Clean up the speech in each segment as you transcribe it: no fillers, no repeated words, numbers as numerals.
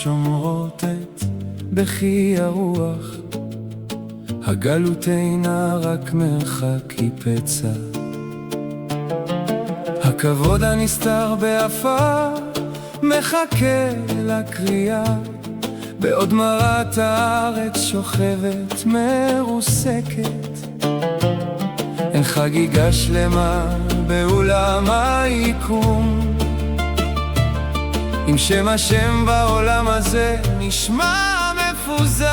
שומרות את בכי הרוח, הגלות אינה רק מרחק היא פצע, הכבוד הנסתר באפר מחכה לקריאה, בעוד מרת הארץ שוכבת מרוסקת. אין חגיגה שלמה בעולם היקום, אם שם השם בעולם הזה נשמע מפוזר.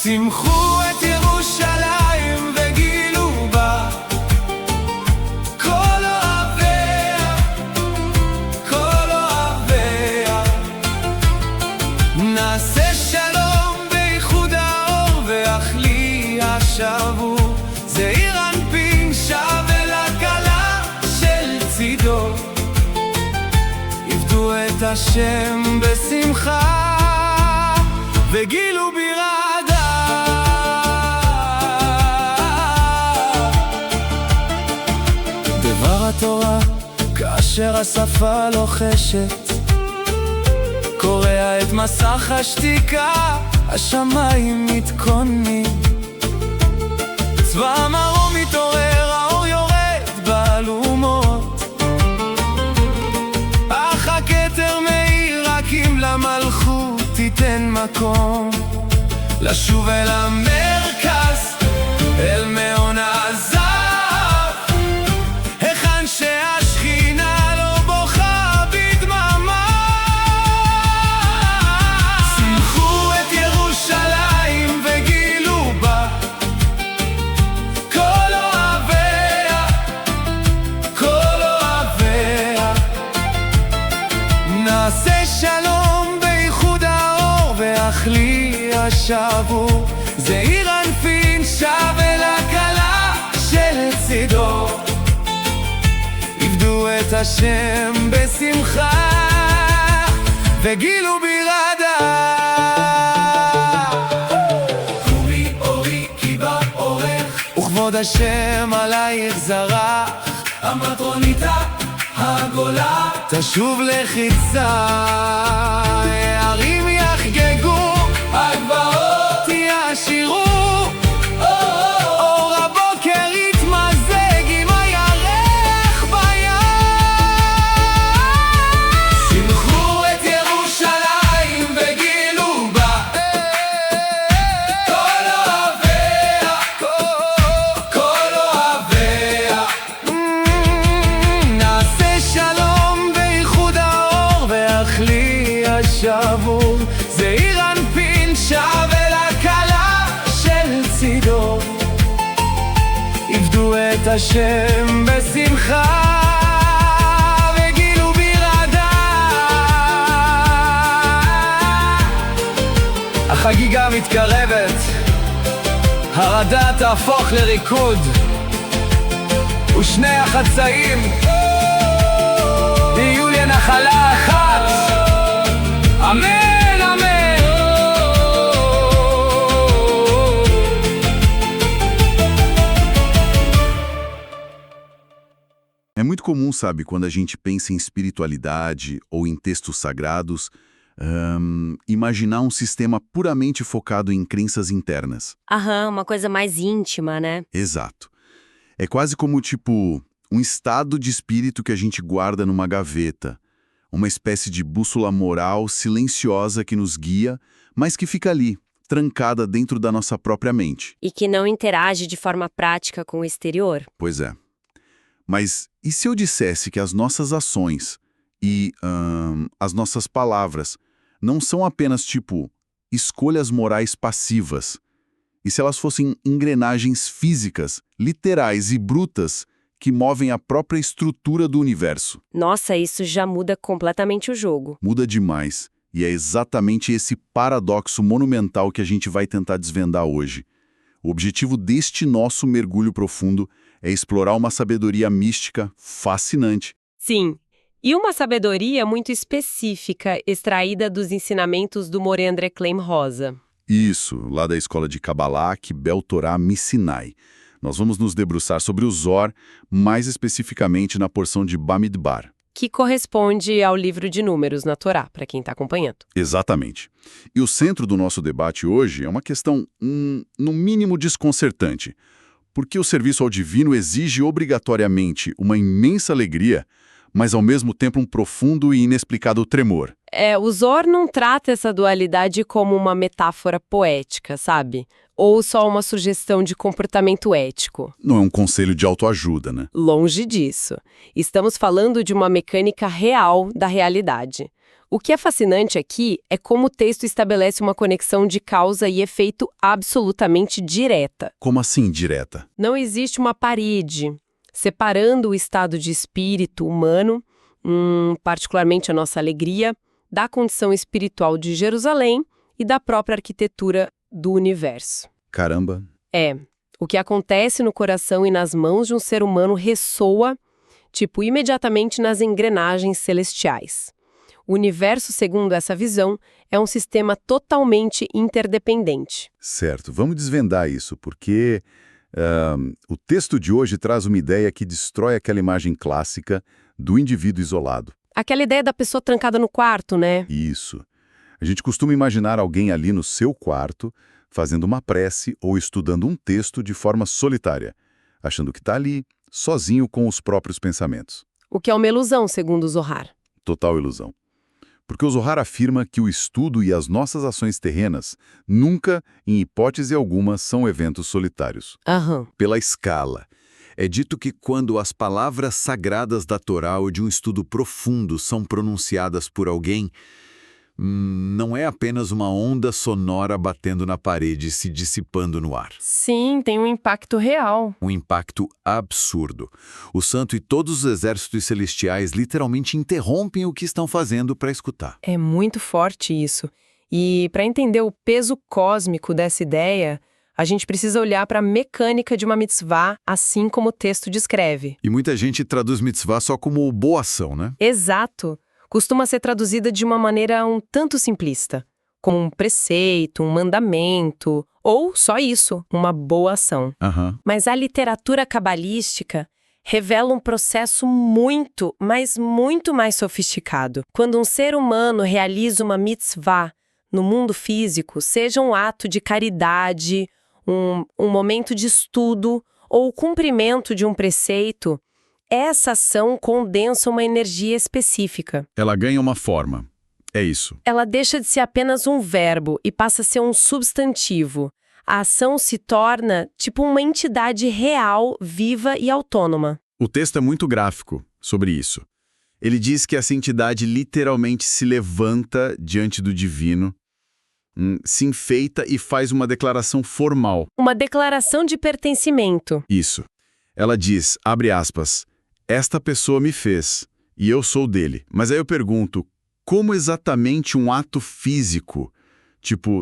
שמחו את ירושלים וגילו בה כל אוהביה, כל אוהביה. נעשה שלום בייחוד האור ואכלי השבו, זעיר אנפין שב אל הכלה של צידו, עבדו את השם בשמחה וגילו בירדה. דבר התורה כאשר השפה לוחשת, קורע את מסך השתיקה, השמיים מתכוננים, צבא המרום מתעורר, האור יורד באלומות, אך הכתר מאיר רק אם למלכות תיתן מקום, לשוב אל המרכז, אל מעון הזהב, היכן שהשכינה לא בוכה בדממה. שמחו את ירושלים וגילו בה כל אוהביה, כל אוהביה. נעשה שלום בייחוד האור ואכלי השבו, זעיר אנפין שב אל הכלה שלצידו, עבדו את השם בשמחה וגילו בירדה. קומי אורי כי בא אורך, וכבוד השם עלייך זרח, המטרוניתה הגולה תשוב לחיצה, הערים יחגגו, הגבעות ישירו, אור הבוקר יתמזג עם הירח בים. שמחו את ירושלים וגילו בה כל אוהביה, כל אוהביה. נעשה שלום בייחוד האור ואכלי השבו, זעיר אנפין שב אל הכלה של צידו, עבדו את השם בשמחה וגילו בירדה. החגיגה מתקרבת, הרדה תהפוך לריקוד, ושני החצאים יהיו לנחלה אחת. אמן, אמן. É muito comum, sabe, quando a gente pensa em espiritualidade ou em textos sagrados, imaginar um sistema puramente focado em crenças internas. Aham, uma coisa mais íntima, né? Exato. É quase como, tipo, um estado de espírito que a gente guarda numa gaveta, uma espécie de bússola moral silenciosa que nos guia, mas que fica ali, trancada dentro da nossa própria mente. E que não interage de forma prática com o exterior. Pois é. Mas e se eu dissesse que as nossas ações e as nossas palavras não são apenas, tipo, escolhas morais passivas? E se elas fossem engrenagens físicas, literais e brutas que movem a própria estrutura do universo? Nossa, isso já muda completamente o jogo. Muda demais. E é exatamente esse paradoxo monumental que a gente vai tentar desvendar hoje. O objetivo deste nosso mergulho profundo é explorar uma sabedoria mística fascinante. Sim, e uma sabedoria muito específica, extraída dos ensinamentos do Moré André Klein Rosa. Isso, lá da escola de Kabbalah, Bel Torah Missinai. Nós vamos nos debruçar sobre o Zohar, mais especificamente na porção de Bamidbar. que corresponde ao livro de Números na Torá, para quem está acompanhando. Exatamente. E o centro do nosso debate hoje é uma questão, no mínimo, desconcertante. Porque o serviço ao divino exige obrigatoriamente uma imensa alegria, mas ao mesmo tempo um profundo e inexplicável tremor. O Zohar não trata essa dualidade como uma metáfora poética, sabe? Ou só uma sugestão de comportamento ético. Não é um conselho de autoajuda, né? Longe disso. Estamos falando de uma mecânica real da realidade. O que é fascinante aqui é como o texto estabelece uma conexão de causa e efeito absolutamente direta. Como assim, direta? Não existe uma parede separando o estado de espírito humano, particularmente a nossa alegria, da condição espiritual de Jerusalém e da própria arquitetura do universo. Caramba. O que acontece no coração e nas mãos de um ser humano ressoa, imediatamente nas engrenagens celestiais. O universo, segundo essa visão, é um sistema totalmente interdependente. Certo, vamos desvendar isso, porque o texto de hoje traz uma ideia que destrói aquela imagem clássica do indivíduo isolado. Aquela ideia da pessoa trancada no quarto, né? Isso. A gente costuma imaginar alguém ali no seu quarto, fazendo uma prece ou estudando um texto de forma solitária, achando que está ali, sozinho com os próprios pensamentos. O que é uma ilusão, segundo o Zohar. Total ilusão. Porque o Zohar afirma que o estudo e as nossas ações terrenas nunca, em hipótese alguma, são eventos solitários. Pela escala. É dito que quando as palavras sagradas da Torá ou de um estudo profundo são pronunciadas por alguém, não é apenas uma onda sonora batendo na parede e se dissipando no ar. Sim, tem um impacto real. Um impacto absurdo. O santo e todos os exércitos celestiais literalmente interrompem o que estão fazendo para escutar. É muito forte isso. E para entender o peso cósmico dessa ideia, a gente precisa olhar para a mecânica de uma mitzvah, assim como o texto descreve. E muita gente traduz mitzvah só como boa ação, né? Exato. Costuma ser traduzida de uma maneira um tanto simplista, como um preceito, um mandamento, ou só isso, uma boa ação. Mas a literatura cabalística revela um processo muito, mas muito mais sofisticado. Quando um ser humano realiza uma mitzvah no mundo físico, seja um ato de caridade, um momento de estudo ou o cumprimento de um preceito, essa ação condensa uma energia específica. Ela ganha uma forma. É isso. Ela deixa de ser apenas um verbo e passa a ser um substantivo. A ação se torna uma entidade real, viva e autônoma. O texto é muito gráfico sobre isso. Ele diz que essa entidade literalmente se levanta diante do divino, se enfeita e faz uma declaração formal. Uma declaração de pertencimento. Isso. Ela diz, abre aspas, esta pessoa me fez, e eu sou dele. Mas aí eu pergunto, como exatamente um ato físico,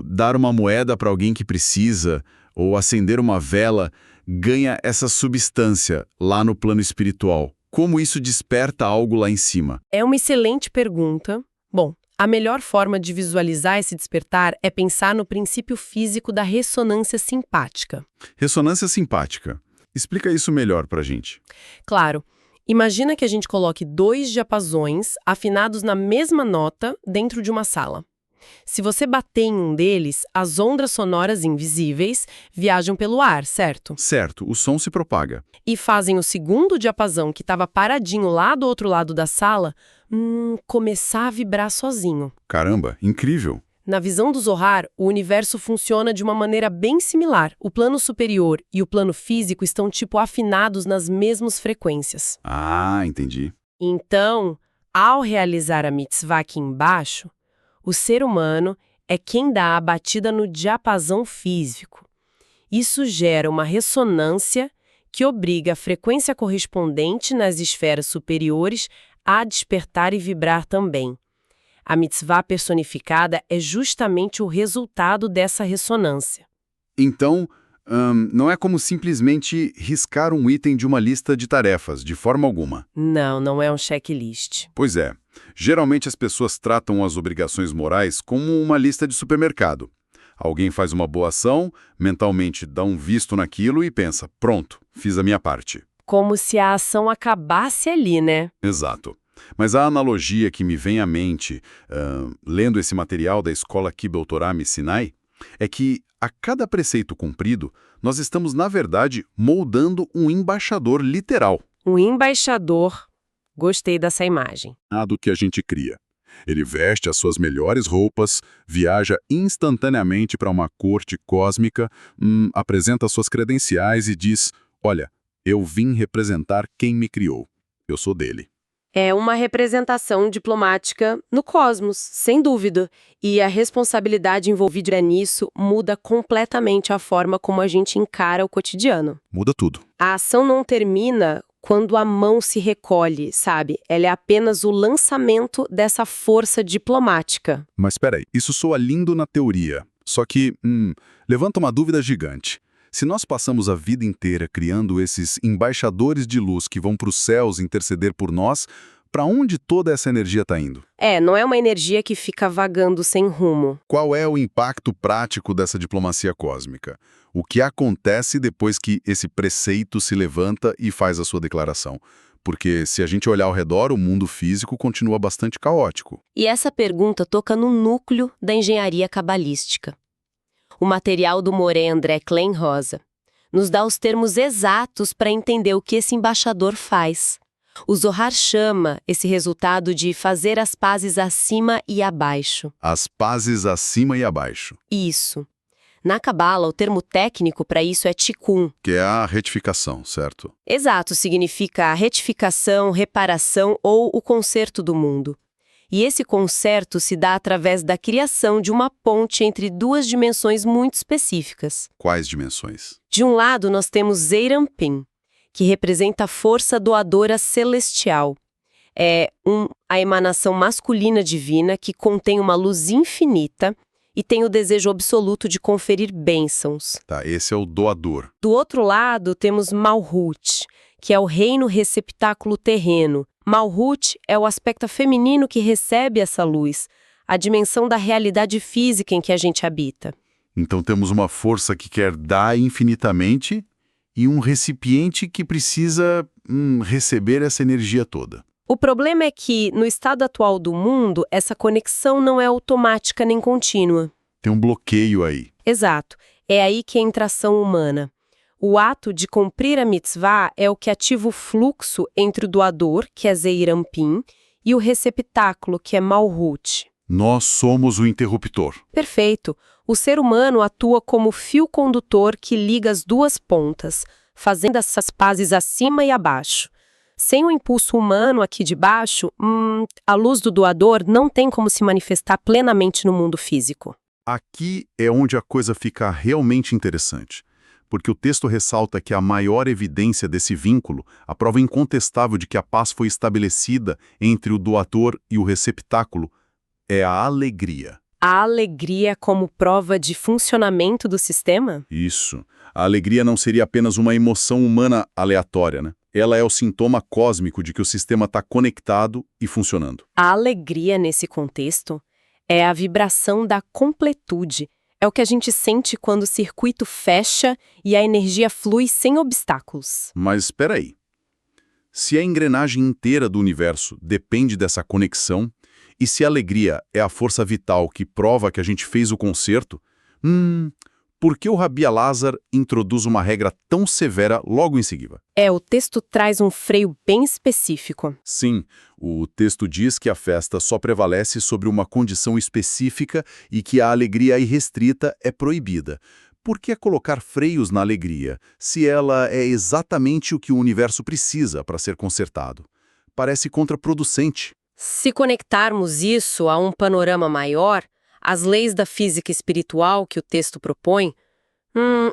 dar uma moeda para alguém que precisa, ou acender uma vela, ganha essa substância lá no plano espiritual? Como isso desperta algo lá em cima? É uma excelente pergunta. Bom, a melhor forma de visualizar esse despertar é pensar no princípio físico da ressonância simpática. Ressonância simpática. Explica isso melhor pra gente. Claro. Imagina que a gente coloque 2 diapasões afinados na mesma nota dentro de uma sala. Se você bater em um deles, as ondas sonoras invisíveis viajam pelo ar, certo? Certo, o som se propaga. E fazem o segundo diapasão, que estava paradinho lá do outro lado da sala, começar a vibrar sozinho. Caramba, incrível! Na visão do Zohar, o universo funciona de uma maneira bem similar. O plano superior e o plano físico estão afinados nas mesmas frequências. Ah, entendi. Então, ao realizar a mitzvah aqui embaixo, o ser humano é quem dá a batida no diapasão físico. Isso gera uma ressonância que obriga a frequência correspondente nas esferas superiores a despertar e vibrar também. A mitzvah personificada é justamente o resultado dessa ressonância. Então, não é como simplesmente riscar um item de uma lista de tarefas, de forma alguma. Não é um checklist. Pois é. Geralmente as pessoas tratam as obrigações morais como uma lista de supermercado. Alguém faz uma boa ação, mentalmente dá um visto naquilo e pensa, pronto, fiz a minha parte. Como se a ação acabasse ali, né? Exato. Mas a analogia que me vem à mente, lendo esse material da Escola Kibbel Torah Sinai, é que a cada preceito cumprido, nós estamos, na verdade, moldando um embaixador literal. Um embaixador. Gostei dessa imagem. Do que a gente cria. Ele veste as suas melhores roupas, viaja instantaneamente para uma corte cósmica, apresenta suas credenciais e diz: olha, eu vim representar quem me criou. Eu sou dele. É uma representação diplomática no cosmos, sem dúvida. E a responsabilidade envolvida nisso muda completamente a forma como a gente encara o cotidiano. Muda tudo. A ação não termina quando a mão se recolhe, sabe? Ela é apenas o lançamento dessa força diplomática. Mas peraí, isso soa lindo na teoria. Só que, levanta uma dúvida gigante. Se nós passamos a vida inteira criando esses embaixadores de luz que vão para os céus interceder por nós, para onde toda essa energia está indo? Não é uma energia que fica vagando sem rumo. Qual é o impacto prático dessa diplomacia cósmica? O que acontece depois que esse preceito se levanta e faz a sua declaração? Porque se a gente olhar ao redor, o mundo físico continua bastante caótico. E essa pergunta toca no núcleo da engenharia cabalística. O material do Moré André Klein Rosa nos dá os termos exatos para entender o que esse embaixador faz. O Zohar chama esse resultado de fazer as pazes acima e abaixo. As pazes acima e abaixo. Isso. Na Cabala, o termo técnico para isso é tikkun. Que é a retificação, certo? Exato, significa a retificação, reparação ou o conserto do mundo. E esse conserto se dá através da criação de uma ponte entre duas dimensões muito específicas. Quais dimensões? De um lado, nós temos Zeirampin, que representa a força doadora celestial. É a emanação masculina divina que contém uma luz infinita e tem o desejo absoluto de conferir bênçãos. Tá, esse é o doador. Do outro lado, temos Malhut, que é o reino receptáculo terreno. Malhut é o aspecto feminino que recebe essa luz, a dimensão da realidade física em que a gente habita. Então temos uma força que quer dar infinitamente e um recipiente que precisa receber essa energia toda. O problema é que, no estado atual do mundo, essa conexão não é automática nem contínua. Tem um bloqueio aí. Exato. É aí que entra a ação humana. O ato de cumprir a mitzvah é o que ativa o fluxo entre o doador, que é Zeirampin, e o receptáculo, que é Malhut. Nós somos o interruptor. Perfeito. O ser humano atua como fio condutor que liga as duas pontas, fazendo essas pazes acima e abaixo. Sem o impulso humano aqui de baixo, a luz do doador não tem como se manifestar plenamente no mundo físico. Aqui é onde a coisa fica realmente interessante. Porque o texto ressalta que a maior evidência desse vínculo, a prova incontestável de que a paz foi estabelecida entre o doador e o receptáculo, é a alegria. A alegria como prova de funcionamento do sistema? Isso. A alegria não seria apenas uma emoção humana aleatória, né? Ela é o sintoma cósmico de que o sistema está conectado e funcionando. A alegria, nesse contexto, é a vibração da completude. É o que a gente sente quando o circuito fecha e a energia flui sem obstáculos. Mas espera aí. Se a engrenagem inteira do universo depende dessa conexão, e se a alegria é a força vital que prova que a gente fez o concerto, por que o Rabi Elazar introduz uma regra tão severa logo em seguida? O texto traz um freio bem específico. Sim, o texto diz que a festa só prevalece sobre uma condição específica e que a alegria irrestrita é proibida. Por que colocar freios na alegria, se ela é exatamente o que o universo precisa para ser consertado? Parece contraproducente. Se conectarmos isso a um panorama maior, as leis da física espiritual que o texto propõe,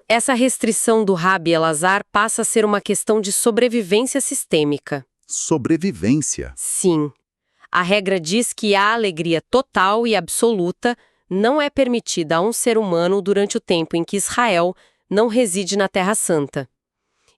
essa restrição do Rabi Elazar passa a ser uma questão de sobrevivência sistêmica. Sobrevivência? Sim. A regra diz que a alegria total e absoluta não é permitida a um ser humano durante o tempo em que Israel não reside na Terra Santa.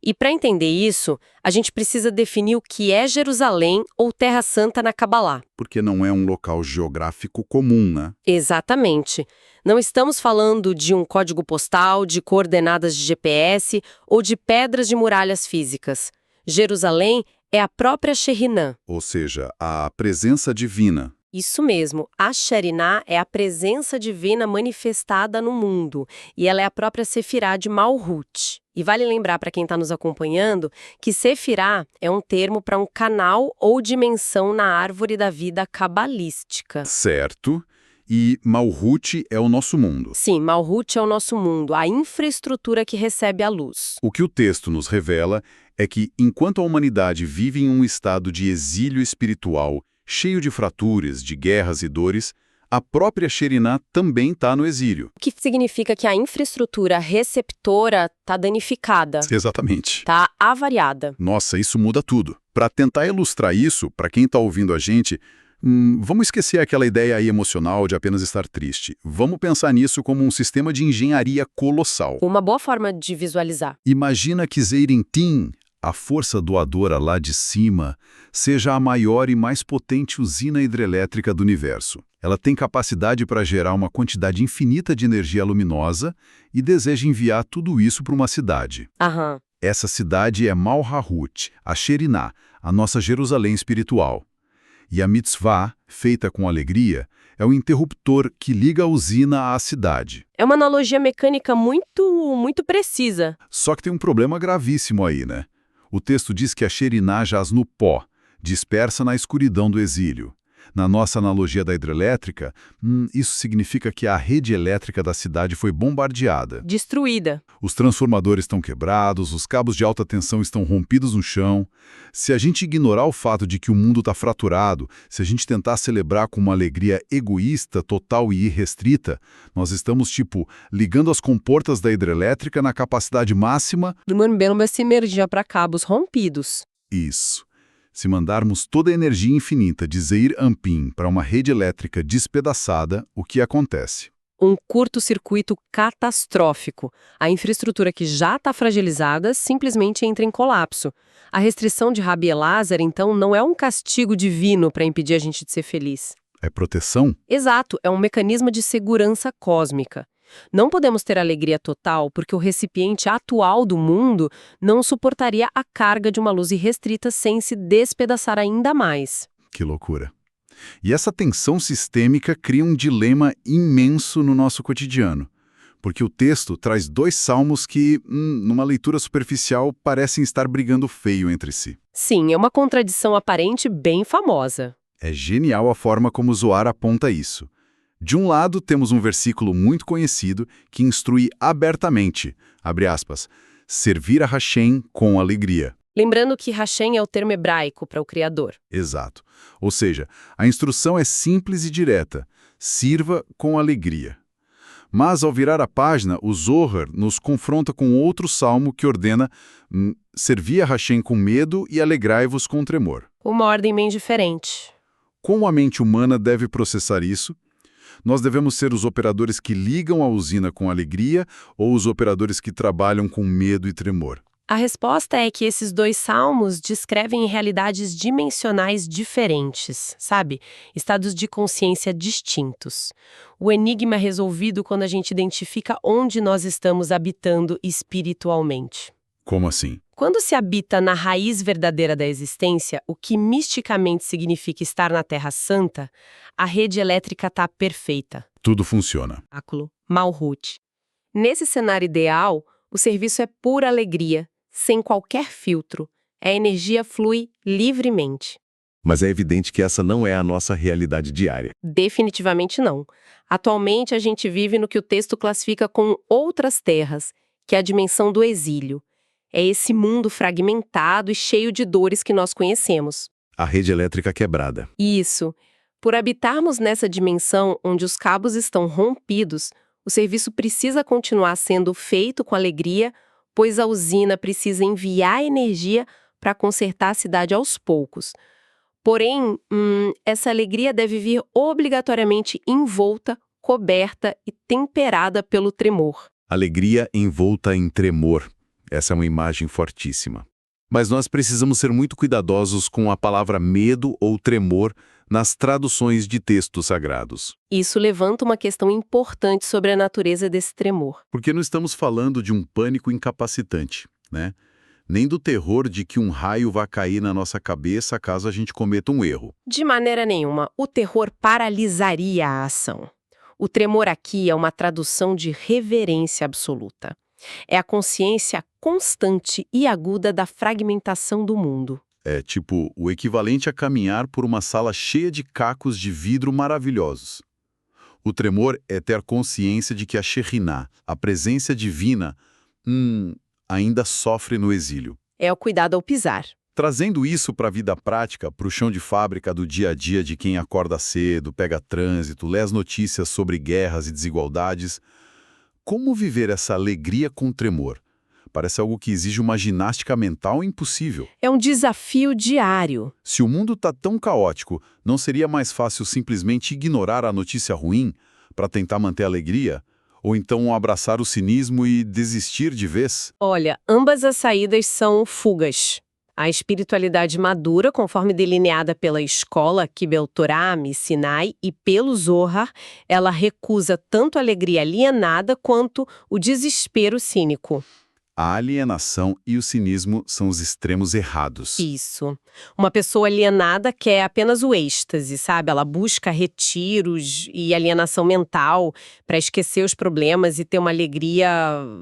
E para entender isso, a gente precisa definir o que é Jerusalém ou Terra Santa na Cabalá. Porque não é um local geográfico comum, né? Exatamente. Não estamos falando de um código postal, de coordenadas de GPS ou de pedras de muralhas físicas. Jerusalém É a própria Sherinã. Ou seja, a presença divina. Isso mesmo, a Sherinã é a presença divina manifestada no mundo, e ela é a própria Sefirá de Malhut. E vale lembrar para quem está nos acompanhando que Sefirá é um termo para um canal ou dimensão na árvore da vida cabalística. Certo. E Malhut é o nosso mundo. Sim, Malhut é o nosso mundo, a infraestrutura que recebe a luz. O que o texto nos revela é que, enquanto a humanidade vive em um estado de exílio espiritual, cheio de fraturas, de guerras e dores, a própria Sherinã também está no exílio. O que significa que a infraestrutura receptora está danificada. Exatamente. Está avariada. Nossa, isso muda tudo. Para tentar ilustrar isso, para quem está ouvindo a gente, vamos esquecer aquela ideia aí emocional de apenas estar triste. Vamos pensar nisso como um sistema de engenharia colossal. Uma boa forma de visualizar. Imagina que Zeirintim, a força doadora lá de cima, seja a maior e mais potente usina hidrelétrica do universo. Ela tem capacidade para gerar uma quantidade infinita de energia luminosa e deseja enviar tudo isso para uma cidade. Aham. Essa cidade é Malhut, a Sherinã, a nossa Jerusalém espiritual. E a mitzvah, feita com alegria, é o interruptor que liga a usina à cidade. É uma analogia mecânica muito precisa. Só que tem um problema gravíssimo aí, né? O texto diz que a Sherinã jaz no pó, dispersa na escuridão do exílio. Na nossa analogia da hidrelétrica, isso significa que a rede elétrica da cidade foi bombardeada. Destruída. Os transformadores estão quebrados, os cabos de alta tensão estão rompidos no chão. Se a gente ignorar o fato de que o mundo está fraturado, se a gente tentar celebrar com uma alegria egoísta, total e irrestrita, nós estamos, ligando as comportas da hidrelétrica na capacidade máxima. Mandando essa energia para cabos rompidos. Isso. Se mandarmos toda a energia infinita de Zeir Anpin para uma rede elétrica despedaçada, o que acontece? Um curto-circuito catastrófico. A infraestrutura que já está fragilizada simplesmente entra em colapso. A restrição de Rabi Elazar, então, não é um castigo divino para impedir a gente de ser feliz. É proteção? Exato, é um mecanismo de segurança cósmica. Não podemos ter alegria total porque o recipiente atual do mundo não suportaria a carga de uma luz irrestrita sem se despedaçar ainda mais. Que loucura. E essa tensão sistêmica cria um dilema imenso no nosso cotidiano, porque o texto traz dois salmos que, numa leitura superficial, parecem estar brigando feio entre si. Sim, é uma contradição aparente bem famosa. É genial a forma como Zohar aponta isso. De um lado, temos um versículo muito conhecido que instrui abertamente, abre aspas, servir a Hashem com alegria. Lembrando que Hashem é o termo hebraico para o Criador. Exato. Ou seja, a instrução é simples e direta, sirva com alegria. Mas, ao virar a página, o Zohar nos confronta com outro salmo que ordena servir a Hashem com medo e alegrai-vos com tremor. Uma ordem bem diferente. Como a mente humana deve processar isso? Nós devemos ser os operadores que ligam a usina com alegria ou os operadores que trabalham com medo e tremor? A resposta é que esses dois salmos descrevem realidades dimensionais diferentes, sabe? Estados de consciência distintos. O enigma é resolvido quando a gente identifica onde nós estamos habitando espiritualmente. Como assim? Quando se habita na raiz verdadeira da existência, o que misticamente significa estar na Terra Santa, a rede elétrica está perfeita. Tudo funciona. Malhut. Nesse cenário ideal, o serviço é pura alegria, sem qualquer filtro. A energia flui livremente. Mas é evidente que essa não é a nossa realidade diária. Definitivamente não. Atualmente, a gente vive no que o texto classifica como outras terras, que é a dimensão do exílio. É esse mundo fragmentado e cheio de dores que nós conhecemos. A rede elétrica quebrada. Isso. Por habitarmos nessa dimensão onde os cabos estão rompidos, o serviço precisa continuar sendo feito com alegria, pois a usina precisa enviar energia para consertar a cidade aos poucos. Porém, essa alegria deve vir obrigatoriamente envolta, coberta e temperada pelo tremor. Alegria envolta em tremor. Essa é uma imagem fortíssima. Mas nós precisamos ser muito cuidadosos com a palavra medo ou tremor nas traduções de textos sagrados. Isso levanta uma questão importante sobre a natureza desse tremor. Porque não estamos falando de um pânico incapacitante, né? Nem do terror de que um raio vai cair na nossa cabeça caso a gente cometa um erro. De maneira nenhuma, o terror paralisaria a ação. O tremor aqui é uma tradução de reverência absoluta. É a consciência constante e aguda da fragmentação do mundo. É tipo o equivalente a caminhar por uma sala cheia de cacos de vidro maravilhosos. O tremor é ter consciência de que a Shekhinah, a presença divina, ainda sofre no exílio. É o cuidado ao pisar. Trazendo isso para a vida prática, para o chão de fábrica do dia a dia de quem acorda cedo, pega trânsito, lê as notícias sobre guerras e desigualdades, como viver essa alegria com tremor? Parece algo que exige uma ginástica mental impossível. É um desafio diário. Se o mundo está tão caótico, não seria mais fácil simplesmente ignorar a notícia ruim para tentar manter a alegria? Ou então abraçar o cinismo e desistir de vez? Olha, ambas as saídas são fugas. A espiritualidade madura, conforme delineada pela escola Kibbel Torah, Sinai e pelo Zohar, ela recusa tanto a alegria alienada quanto o desespero cínico. A alienação e o cinismo são os extremos errados. Isso. Uma pessoa alienada quer apenas o êxtase, sabe? Ela busca retiros e alienação mental para esquecer os problemas e ter uma alegria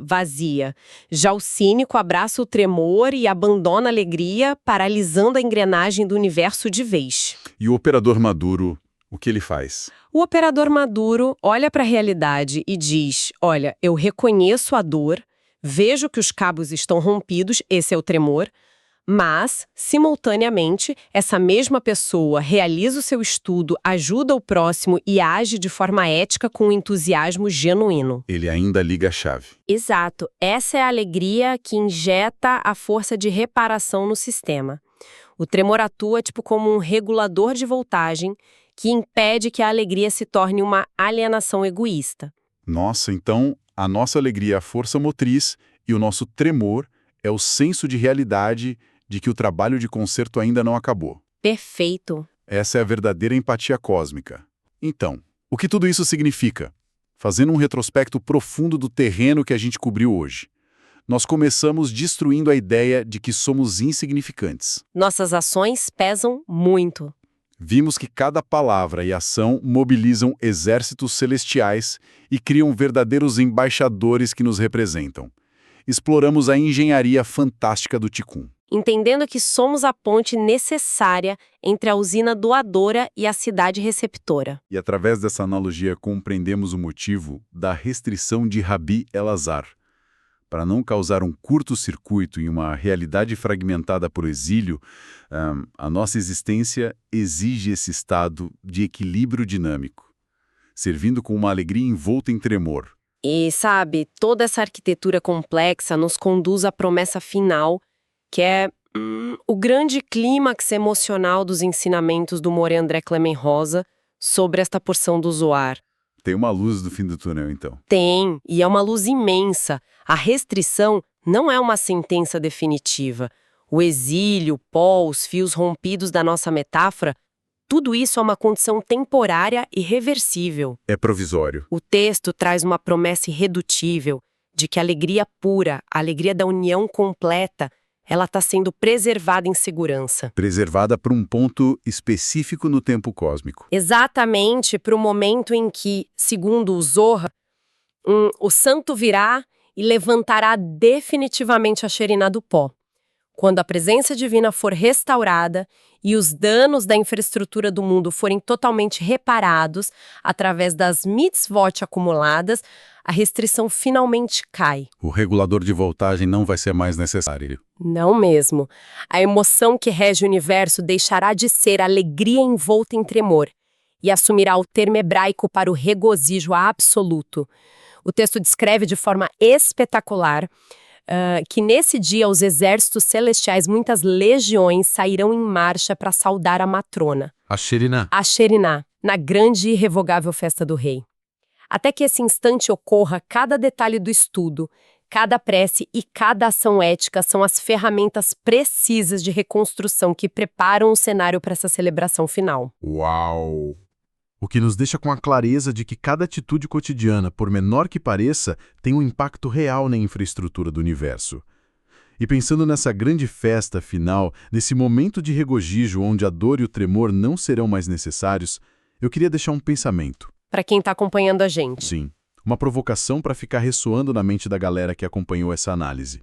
vazia. Já o cínico abraça o tremor e abandona a alegria, paralisando a engrenagem do universo de vez. E o operador maduro, o que ele faz? O operador maduro olha para a realidade e diz: olha, eu reconheço a dor, vejo que os cabos estão rompidos, esse é o tremor, mas, simultaneamente, essa mesma pessoa realiza o seu estudo, ajuda o próximo e age de forma ética com um entusiasmo genuíno. Ele ainda liga a chave. Exato. Essa é a alegria que injeta a força de reparação no sistema. O tremor atua tipo como um regulador de voltagem que impede que a alegria se torne uma alienação egoísta. Nossa, então a nossa alegria é a força motriz e o nosso tremor é o senso de realidade de que o trabalho de conserto ainda não acabou. Perfeito. Essa é a verdadeira empatia cósmica. Então, o que tudo isso significa? Fazendo um retrospecto profundo do terreno que a gente cobriu hoje. Nós começamos destruindo a ideia de que somos insignificantes. Nossas ações pesam muito. Vimos que cada palavra e ação mobilizam exércitos celestiais e criam verdadeiros embaixadores que nos representam. Exploramos a engenharia fantástica do Tikkun. Entendendo que somos a ponte necessária entre a usina doadora e a cidade receptora. E através dessa analogia compreendemos o motivo da restrição de Rabi Elazar. Para não causar um curto-circuito em uma realidade fragmentada por exílio, a nossa existência exige esse estado de equilíbrio dinâmico, servindo com uma alegria envolta em tremor. E, sabe, toda essa arquitetura complexa nos conduz à promessa final, que é o grande clímax emocional dos ensinamentos do Moré André Clément Rosa sobre esta porção do Zohar. Tem uma luz do fim do túnel, então. Tem, e é uma luz imensa. A restrição não é uma sentença definitiva. O exílio, o pó, os fios rompidos da nossa metáfora, tudo isso é uma condição temporária e reversível. É provisório. O texto traz uma promessa irredutível de que a alegria pura, a alegria da união completa, ela está sendo preservada em segurança. Preservada por um ponto específico no tempo cósmico. Exatamente para o momento em que, segundo o Zohar, o santo virá e levantará definitivamente a Shekhinah do pó. Quando a presença divina for restaurada e os danos da infraestrutura do mundo forem totalmente reparados através das mitzvot acumuladas, a restrição finalmente cai. O regulador de voltagem não vai ser mais necessário. Não mesmo. A emoção que rege o universo deixará de ser alegria envolta em tremor e assumirá o termo hebraico para o regozijo absoluto. O texto descreve de forma espetacular que nesse dia os exércitos celestiais, muitas legiões, sairão em marcha para saudar a matrona. A Shekhinah. A Shekhinah, na grande e irrevogável festa do rei. Até que esse instante ocorra, cada detalhe do estudo, cada prece e cada ação ética são as ferramentas precisas de reconstrução que preparam o cenário para essa celebração final. Uau! O que nos deixa com a clareza de que cada atitude cotidiana, por menor que pareça, tem um impacto real na infraestrutura do universo. E pensando nessa grande festa final, nesse momento de regozijo onde a dor e o tremor não serão mais necessários, eu queria deixar um pensamento. Para quem está acompanhando a gente. Sim, uma provocação para ficar ressoando na mente da galera que acompanhou essa análise.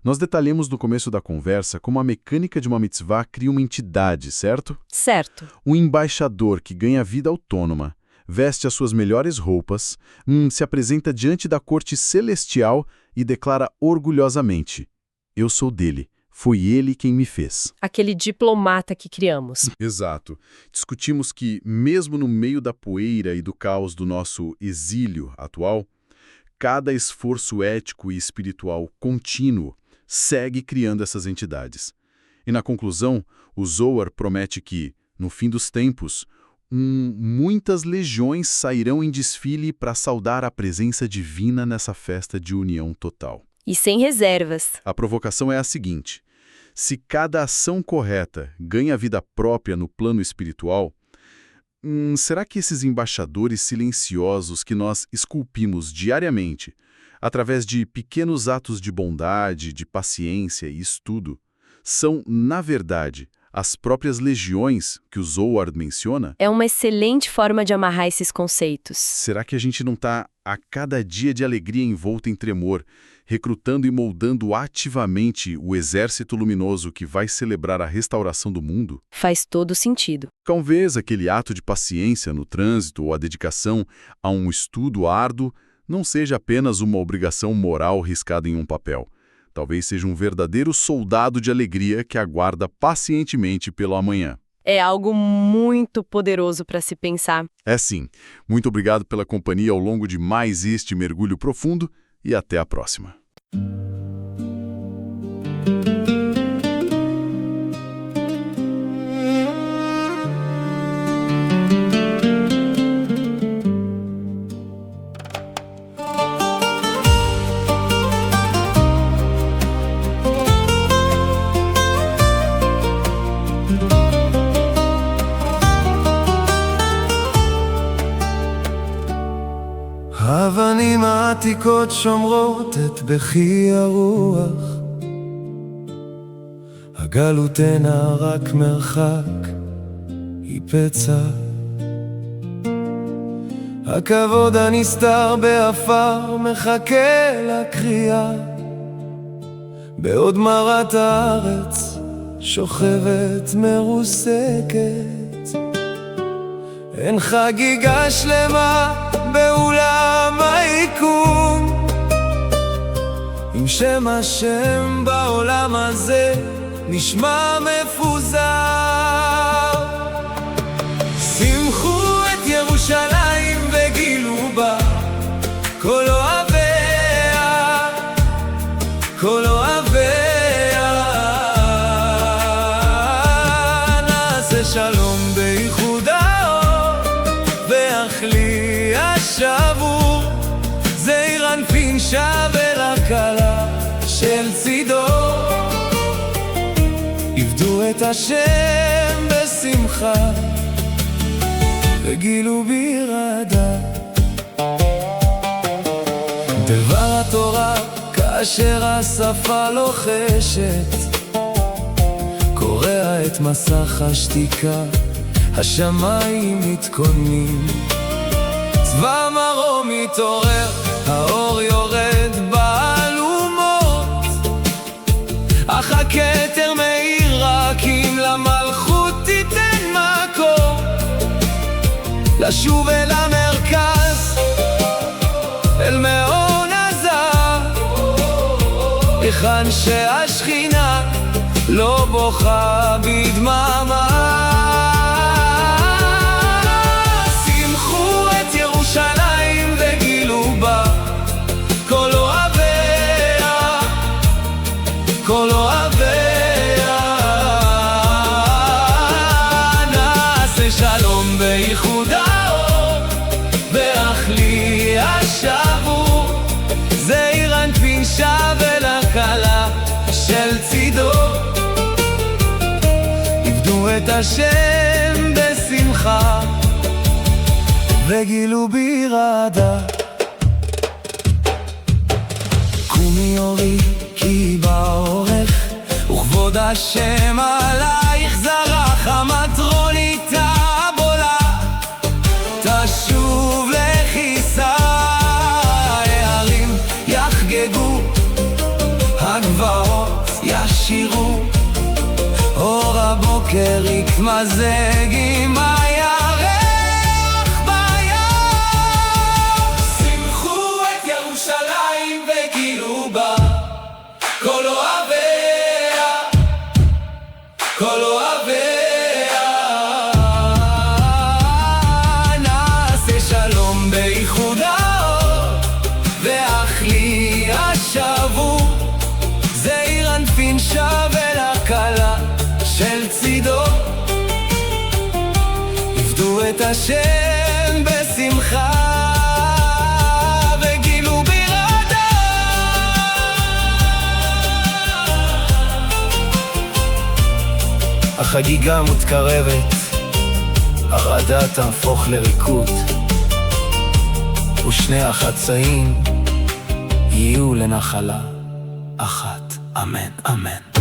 Nós detalhamos no começo da conversa como a mecânica de uma mitzvah cria uma entidade, certo? Certo. Um embaixador que ganha vida autônoma, veste as suas melhores roupas, se apresenta diante da corte celestial e declara orgulhosamente: eu sou dele, foi ele quem me fez. Aquele diplomata que criamos. Exato. Discutimos que, mesmo no meio da poeira e do caos do nosso exílio atual, cada esforço ético e espiritual contínuo segue criando essas entidades. E na conclusão, o Zohar promete que, no fim dos tempos, muitas legiões sairão em desfile para saudar a presença divina nessa festa de união total. E sem reservas. A provocação é a seguinte: se cada ação correta ganha vida própria no plano espiritual, será que esses embaixadores silenciosos que nós esculpimos diariamente, através de pequenos atos de bondade, de paciência e estudo, são, na verdade, as próprias legiões que o Zohar menciona? É uma excelente forma de amarrar esses conceitos. Será que a gente não está, a cada dia de alegria envolta em tremor, recrutando e moldando ativamente o exército luminoso que vai celebrar a restauração do mundo? Faz todo sentido. Talvez aquele ato de paciência no trânsito ou a dedicação a um estudo árduo não seja apenas uma obrigação moral riscada em um papel. Talvez seja um verdadeiro soldado de alegria que aguarda pacientemente pelo amanhã. É algo muito poderoso para se pensar. É sim. Muito obrigado pela companhia ao longo de mais este mergulho profundo e até a próxima. האבנים העתיקות שומרות את בכי הרוח, הגלות אינה רק מרחק, היא פצע. הכבוד הנסתר באפר מחכה לקריאה, בעוד מרת הארץ שוכבת מרוסקת. אין חגיגה שלמה באולם היקום, עם שם השם בעולם הזה נשמע מפוזר. שמחו את ירושלים וגילו בה כל אוהביה, כל אוהביה. נעשה שלום בייחוד האור ואכלי השבור, זעיר אנפין שבר הכלה של צידו. עבדו את השם בשמחה וגילו בירדה. דבר התורה כאשר השפה לוחשת, קורע את מסך השתיקה, השמיים מתכוננים. צבא מרום מתעורר, האור יורד בעלומות, אך הכתר מאיר רק אם למלכות תיתן מקום. לשוב אל המרכז, אל מעון הזהב, היכן שהשכינה לא בוכה בדממה. שמחו את ירושלים וגילו בה כל אוהביה, כל אוהביה. נעשה שלום בייחוד האור ואכלי השבור, זעיר אנפין שב אל הכלה של צידו. עבדו את השם בשמחה וגילו בירדה. קומי אורי כי באורץ השם עלייך זרח, המטרונית הבולה תשוב לכיסה, הערים יחגגו, הגבעות ישירו, אור הבוקר יתמזג עם הירח ביום. שמחו את ירושלים וגילו בה כל אוהביה, כל אוהביה. נעשה שלום באיחודה ואכלי השבו, זעיר אנפין שווה לכלה של צידו, עבדו את השם בשמחה וגילו בירדה. החגיגה מתקרבת, הרעדה תהפוך לריקוד, ושני החצאים יהיו לנחלה אחת. אמן, אמן.